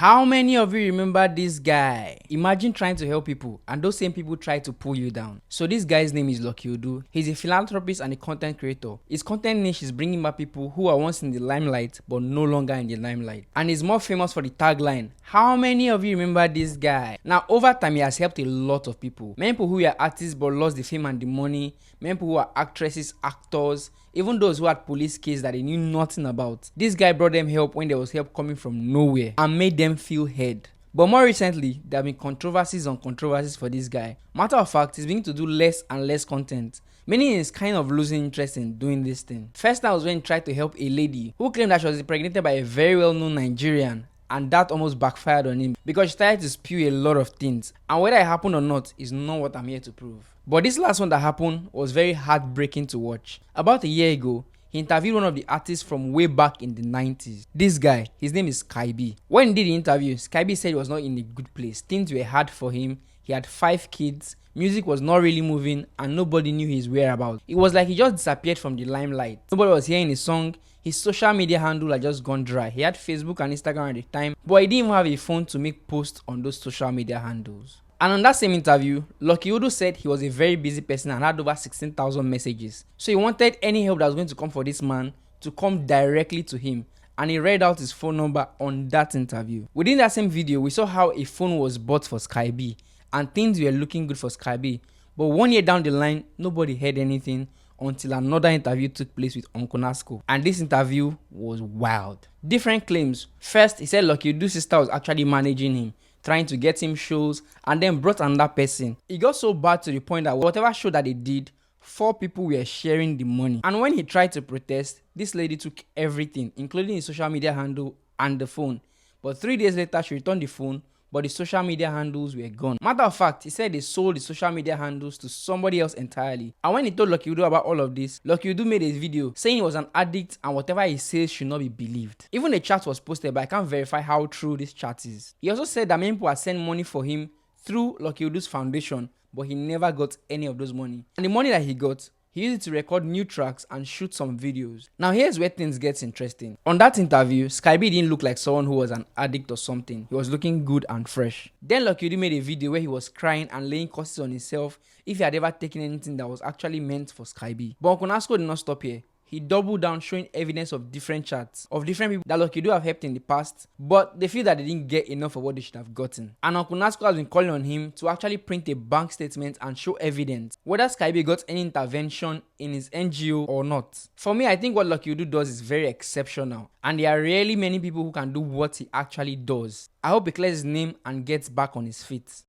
How many of you remember this guy? Imagine trying to help people and those same people try to pull you down. So this guy's name is Lucky Udo. He's a philanthropist and a content creator. His content niche is bringing back people who are once in the limelight but no longer in the limelight. And he's more famous for the tagline, how many of you remember this guy? Now over time he has helped a lot of people. Many people who were artists but lost the fame and the money. Many people who are actresses, actors, even those who had police cases that they knew nothing about. This guy brought them help when there was help coming from nowhere and made them feel heard. But more recently, there have been controversies on controversies for this guy. Matter of fact, he's beginning to do less and less content, meaning he's kind of losing interest in doing this thing. First time was when he tried to help a lady who claimed that she was impregnated by a very well-known Nigerian, and that almost backfired on him because she started to spew a lot of things, and whether it happened or not is not what I'm here to prove. But this last one that happened was very heartbreaking to watch. About a year ago, he interviewed one of the artists from way back in the 90s. This guy, his name is SkyB. When he did the interview, SkyB said he was not in a good place. Things were hard for him. He had 5 kids. Music was not really moving and nobody knew his whereabouts. It was like he just disappeared from the limelight. Nobody was hearing his song. His social media handle had just gone dry. He had Facebook and Instagram at the time, but he didn't even have a phone to make posts on those social media handles. And on that same interview, Lucky Udo said he was a very busy person and had over 16,000 messages. So he wanted any help that was going to come for this man to come directly to him. And he read out his phone number on that interview. Within that same video, we saw how a phone was bought for SkyB and things were looking good for SkyB. But 1 year down the line, nobody heard anything until another interview took place with Uncle Nasco. And this interview was wild. Different claims. First, he said Lucky Udo's sister was actually managing him, trying to get him shows, and then brought another person. It got so bad to the point that whatever show that they did, 4 people were sharing the money. And when he tried to protest, this lady took everything, including his social media handle and the phone. But 3 days later, she returned the phone, but the social media handles were gone. Matter of fact, he said they sold the social media handles to somebody else entirely. And when he told Lucky Udo about all of this, Lucky Udo made a video saying he was an addict and whatever he says should not be believed. Even a chat was posted, but I can't verify how true this chat is. He also said that many people had sent money for him through Lucky Udo's foundation, but he never got any of those money. And the money that he got, he used it to record new tracks and shoot some videos. Now here's where things get interesting. On that interview, SkyB didn't look like someone who was an addict or something. He was looking good and fresh. Then Lucky Udo made a video where he was crying and laying curses on himself if he had ever taken anything that was actually meant for SkyB. But Uncle Nasco did not stop here. He doubled down, showing evidence of different chats of different people that Lucky Udo have helped in the past, but they feel that they didn't get enough of what they should have gotten. And Uncle Nasco has been calling on him to actually print a bank statement and show evidence whether SkyB got any intervention in his NGO or not. For me, I think what Lucky Udo does is very exceptional, and there are rarely many people who can do what he actually does. I hope he clears his name and gets back on his feet.